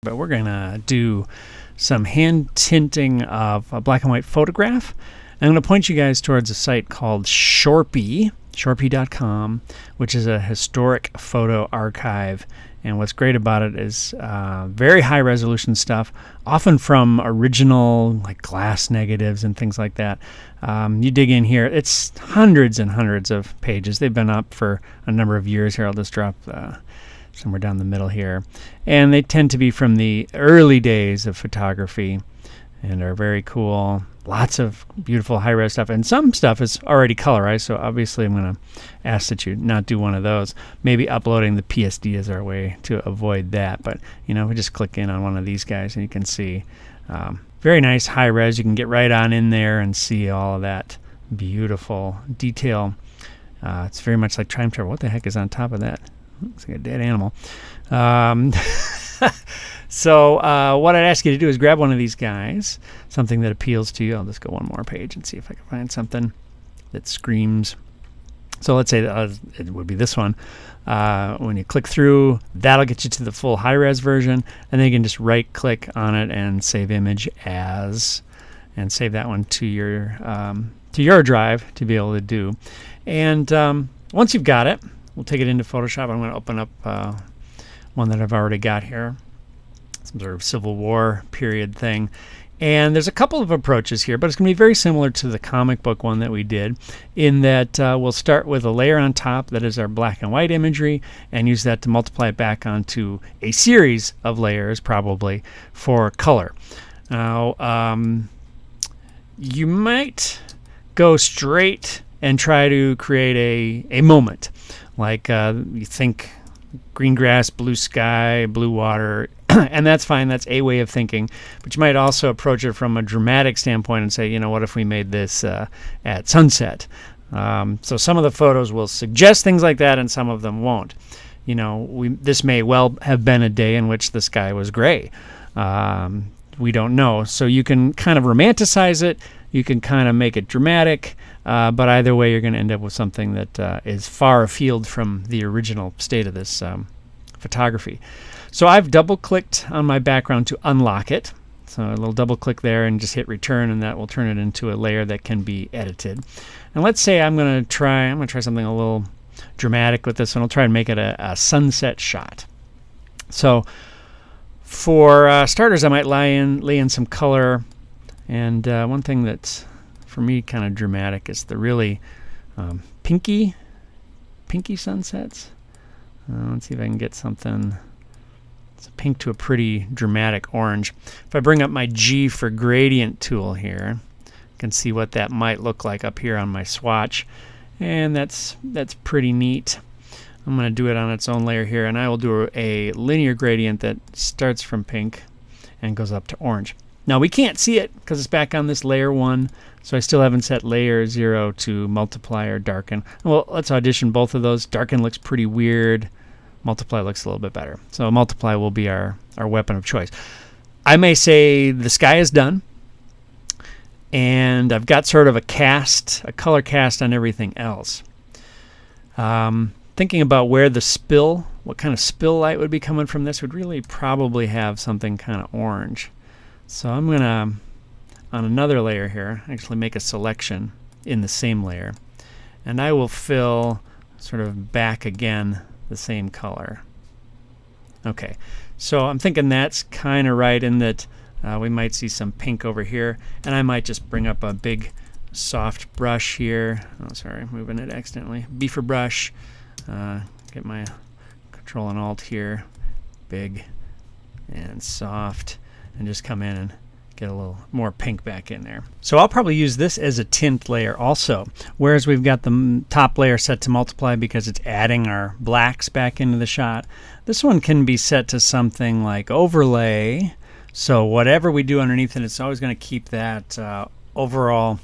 but we're going to do some hand tinting of a black and white photograph. I'm going to point you guys towards a site called Shorpy.com, which is a historic photo archive. And what's great about it is very high resolution stuff, often from original like glass negatives and things like that. You dig in here, it's hundreds and hundreds of pages. They've been up for a number of years here. I'll just drop somewhere down the middle here. And they tend to be from the early days of photography and are very cool. Lots of beautiful high-res stuff, and some stuff is already colorized, so obviously I'm going to ask that you not do one of those. Maybe uploading the PSD is our way to avoid that, but we just click in on one of these guys and you can see very nice high-res. You can get right on in there and see all of that beautiful detail. It's very much like time travel. What the heck is on top of that? Looks like a dead animal. So what I'd ask you to do is grab one of these guys, something that appeals to you. I'll just go one more page and see if I can find something that screams. So let's say it would be this one. When you click through, that'll get you to the full high-res version, and then you can just right-click on it and save image as, and save that one to your drive to be able to do. And once you've got it, we'll take it into Photoshop. I'm going to open up one that I've already got here. Some sort of Civil War period thing. And there's a couple of approaches here, but it's going to be very similar to the comic book one that we did, in that we'll start with a layer on top that is our black and white imagery and use that to multiply it back onto a series of layers, probably, for color. Now, you might go straight and try to create a moment. Like you think green grass, blue sky, blue water, and that's fine. That's a way of thinking. But you might also approach it from a dramatic standpoint and say, what if we made this at sunset? So some of the photos will suggest things like that, and some of them won't. This may well have been a day in which the sky was gray. We don't know. So you can kind of romanticize it. You can kind of make it dramatic. But either way, you're going to end up with something that is far afield from the original state of this photography. So I've double-clicked on my background to unlock it. So a little double-click there and just hit return, and that will turn it into a layer that can be edited. And let's say I'm going to try something a little dramatic with this one. I'll try and make it a sunset shot. So for starters, I might lay in some color. And one thing that's, for me, kind of dramatic is the really pinky sunsets. Let's see if I can get something. It's a pink to a pretty dramatic orange. If I bring up my G for gradient tool here, I can see what that might look like up here on my swatch. And that's pretty neat. I'm going to do it on its own layer here, and I will do a linear gradient that starts from pink and goes up to orange. Now we can't see it because it's back on this layer 1, so I still haven't set layer 0 to multiply or darken. Well, let's audition both of those. Darken looks pretty weird. Multiply looks a little bit better. So multiply will be our weapon of choice. I may say the sky is done, and I've got sort of a color cast on everything else. Thinking about where the spill, what kind of spill light would be coming from this would really probably have something kind of orange. So I'm going to, on another layer here, actually make a selection in the same layer. And I will fill sort of back again the same color. Okay, so I'm thinking that's kind of right in that we might see some pink over here. And I might just bring up a big soft brush here. Oh, sorry, moving it accidentally. Beefer brush. Get my Control and Alt here. Big and soft. And just come in and get a little more pink back in there. So I'll probably use this as a tint layer also, whereas we've got the top layer set to multiply because it's adding our blacks back into the shot. This one can be set to something like overlay, so whatever we do underneath it, it's always going to keep that overall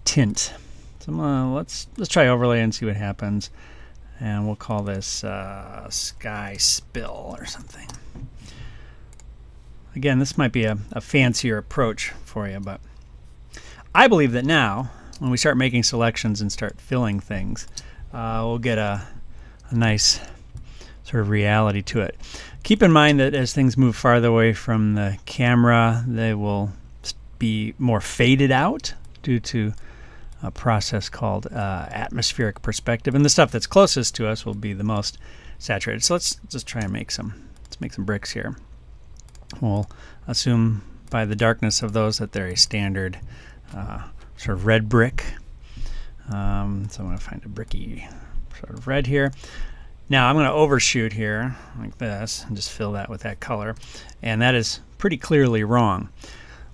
tint. So let's try overlay and see what happens, and we'll call this sky spill or something. Again, this might be a fancier approach for you, but I believe that now, when we start making selections and start filling things, we'll get a nice sort of reality to it. Keep in mind that as things move farther away from the camera, they will be more faded out due to a process called atmospheric perspective, and the stuff that's closest to us will be the most saturated. So let's just try and make some bricks here. We'll assume by the darkness of those that they're a standard sort of red brick. So I'm going to find a bricky sort of red here. Now I'm going to overshoot here like this and just fill that with that color, and that is pretty clearly wrong.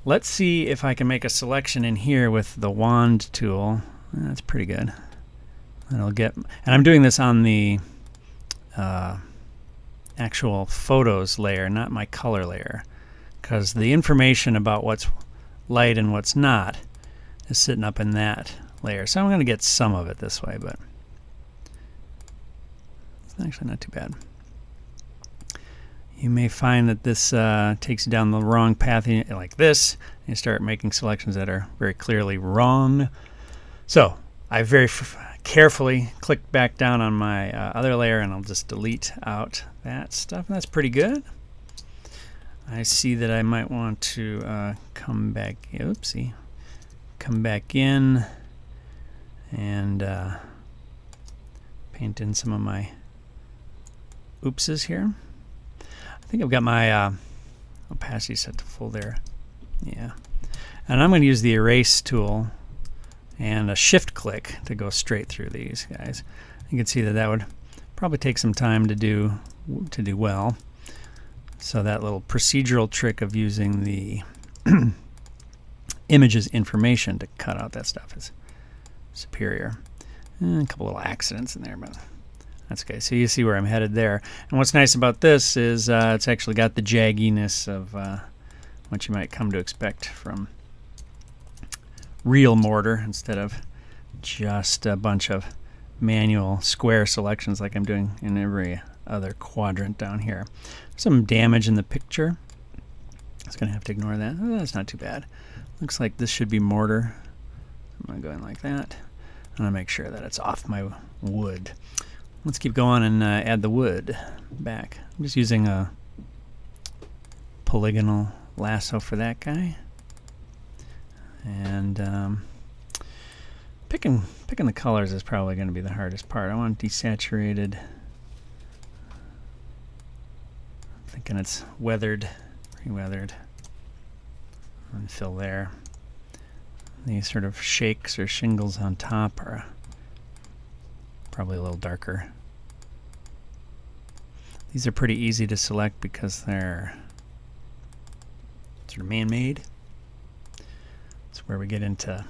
Let's see if I can make a selection in here with the wand tool. That's pretty good. That'll get, and I'm doing this on the actual photos layer, not my color layer, because the information about what's light and what's not is sitting up in that layer. So I'm going to get some of it this way, but it's actually not too bad. You may find that this takes you down the wrong path like this. You start making selections that are very clearly wrong. So I very carefully clicked back down on my other layer, and I'll just delete out that stuff. And that's pretty good. I see that I might want to come back. Oopsie. Come back in and paint in some of my oopses here. I think I've got my opacity set to full there. Yeah. And I'm going to use the erase tool and a shift click to go straight through these guys. You can see that that would probably take some time to do well. So that little procedural trick of using the image's information to cut out that stuff is superior. And a couple little accidents in there, but that's okay. So you see where I'm headed there. And what's nice about this is it's actually got the jagginess of what you might come to expect from real mortar instead of just a bunch of manual square selections like I'm doing in every other quadrant down here. Some damage in the picture. I was going to have to ignore that. Oh, that's not too bad. Looks like this should be mortar. I'm going to go in like that. I'm going to make sure that it's off my wood. Let's keep going and add the wood back. I'm just using a polygonal lasso for that guy. And picking the colors is probably going to be the hardest part. I want desaturated. I'm thinking it's weathered, pre-weathered. And fill there. These sort of shakes or shingles on top are probably a little darker. These are pretty easy to select because they're sort of man-made. That's where we get into.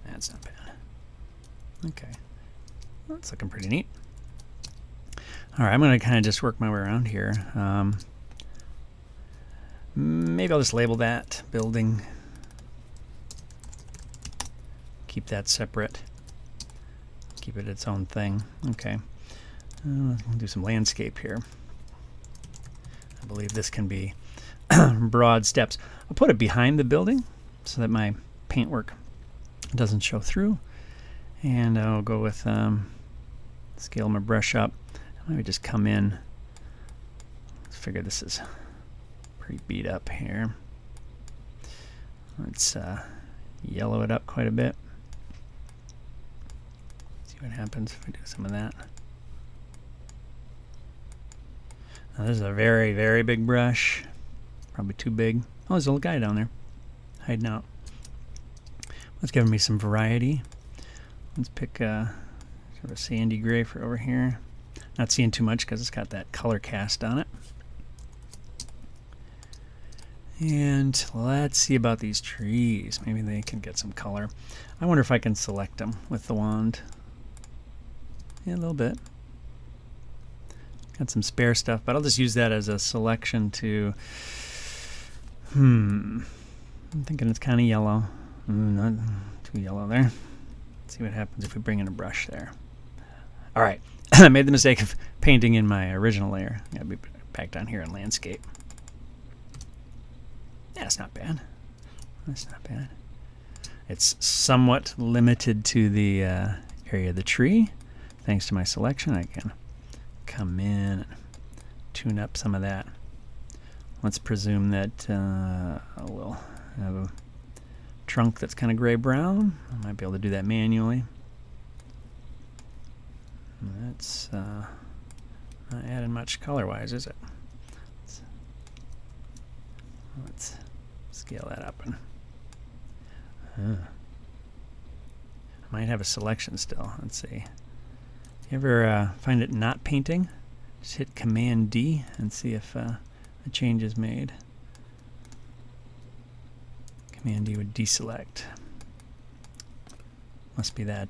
That's not bad. Okay, that's looking pretty neat. All right, I'm going to kind of just work my way around here. Maybe I'll just label that building. Keep that separate. Keep it its own thing. Okay. I'll do some landscape here. I believe this can be broad steps. I'll put it behind the building so that my paintwork doesn't show through. And I'll go with scale my brush up. Let me just come in. Let's figure this is pretty beat up here. Let's yellow it up quite a bit. See what happens if I do some of that. Now this is a very, very big brush. Probably too big. Oh, there's a little guy down there hiding out. Let's give me some variety. Let's pick sort of a sandy gray for over here. Not seeing too much because it's got that color cast on it. And let's see about these trees. Maybe they can get some color. I wonder if I can select them with the wand. Yeah, a little bit. Got some spare stuff, but I'll just use that as a selection to... I'm thinking it's kind of yellow. Not too yellow there. Let's see what happens if we bring in a brush there. All right. I made the mistake of painting in my original layer. I'll be back down here in landscape. Yeah, it's not bad. That's not bad. It's somewhat limited to the area of the tree. Thanks to my selection, I can come in and tune up some of that. Let's presume that we'll have a trunk that's kind of gray-brown. I might be able to do that manually. That's not adding much color-wise, is it? Let's scale that up. And I might have a selection still. Let's see. You ever find it not painting? Just hit Command D and see if a change is made. Command D would deselect. Must be that.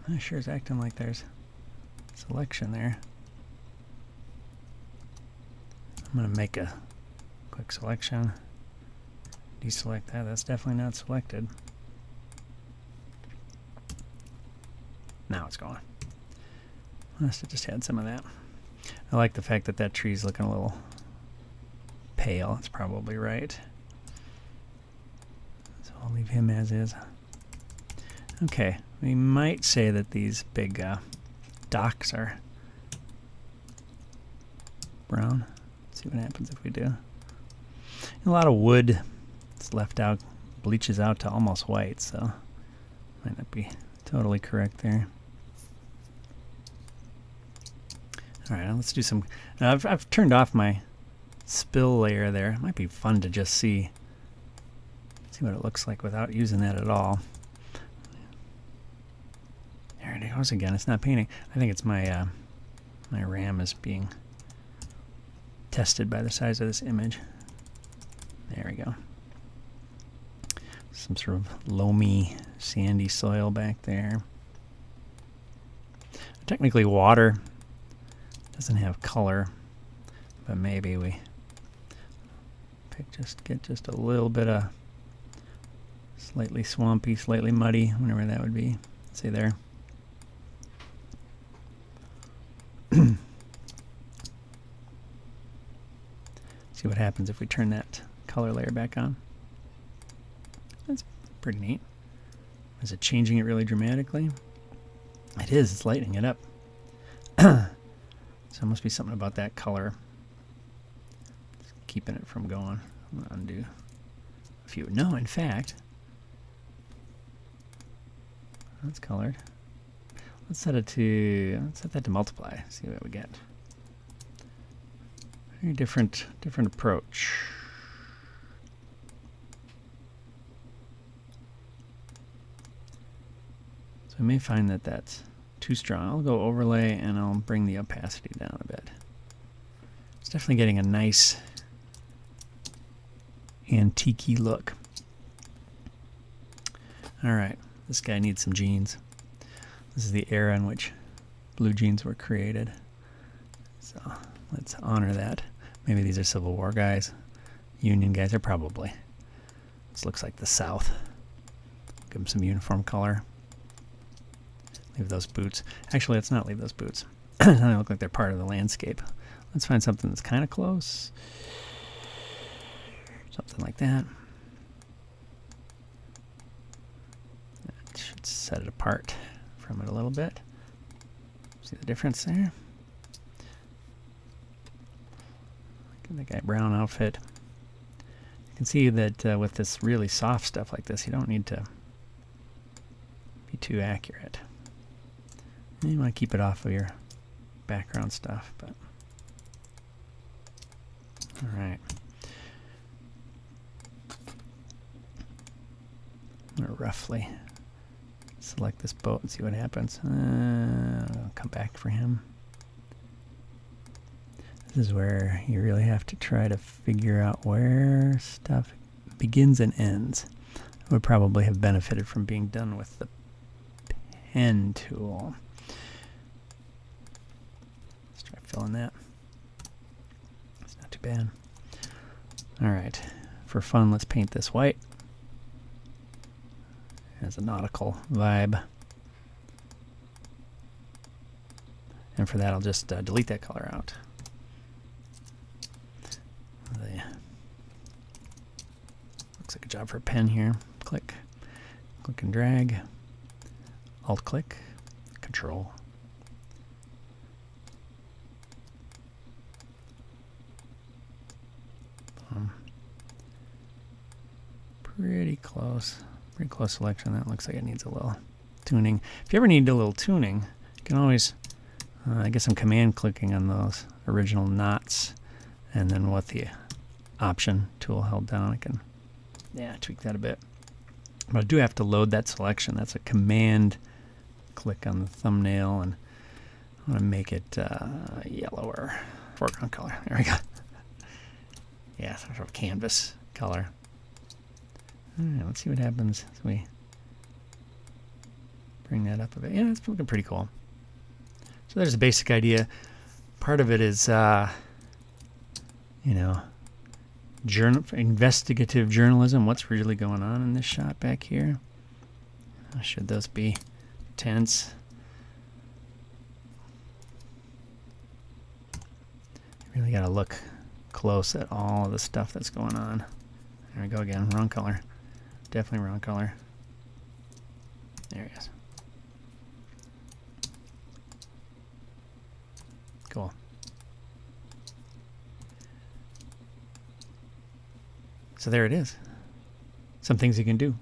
It sure is acting like there's selection there. I'm going to make a quick selection. Deselect that. That's definitely not selected. Now it's gone. Must have just had some of that. I like the fact that that tree's looking a little pale. It's probably right. So I'll leave him as is. Okay, we might say that these big docks are brown. Let's see what happens if we do. A lot of wood is left out, bleaches out to almost white, so might not be totally correct there. All right, let's do some. I've turned off my spill layer there. It might be fun to just see what it looks like without using that at all. There it goes again. It's not painting. I think it's my my RAM is being tested by the size of this image. There we go. Some sort of loamy, sandy soil back there. Technically, water doesn't have color, but maybe we get just a little bit of slightly swampy, slightly muddy, whatever that would be. See there. See what happens if we turn that color layer back on. That's pretty neat. Is it changing it really dramatically? It is. It's lightening it up. So it must be something about that color. It's keeping it from going. I'm going to undo a few. No, in fact, that's colored. Let's set that to multiply. See what we get. Very different approach. So I may find that that's too strong. I'll go overlay and I'll bring the opacity down a bit. It's definitely getting a nice antique-y look. All right, this guy needs some jeans. This is the era in which blue jeans were created. So let's honor that. Maybe these are Civil War guys. Union guys are probably. This looks like the South. Give them some uniform color. Leave those boots. Actually, let's not leave those boots. They look like they're part of the landscape. Let's find something that's kind of close. Something like that. That should set it apart from it a little bit. See the difference there? Look at that guy brown outfit. You can see that with this really soft stuff like this, you don't need to be too accurate. You want to keep it off of your background stuff, but all right. I'm going to roughly select this boat and see what happens. I'll come back for him. This is where you really have to try to figure out where stuff begins and ends. It would probably have benefited from being done with the pen tool. Let's try filling that. It's not too bad. All right, for fun, let's paint this white. It has a nautical vibe. And for that, I'll just delete that color out. Looks like a job for a pen here. Click, click and drag, Alt-click, Control. Pretty close selection. That looks like it needs a little tuning. If you ever need a little tuning, you can always, I guess I'm command clicking on those original knots, and then with the Option tool held down, I can, tweak that a bit. But I do have to load that selection. That's a command click on the thumbnail, and I want to make it yellower foreground color. There we go. Yeah, sort of canvas color. All right, let's see what happens as we bring that up a bit. Yeah, it's looking pretty cool. So there's a basic idea. Part of it is, investigative journalism. What's really going on in this shot back here? Should those be tints? You really got to look close at all of the stuff that's going on. There we go again. Wrong color. Definitely wrong color. There he is. Cool. So there it is. Some things you can do.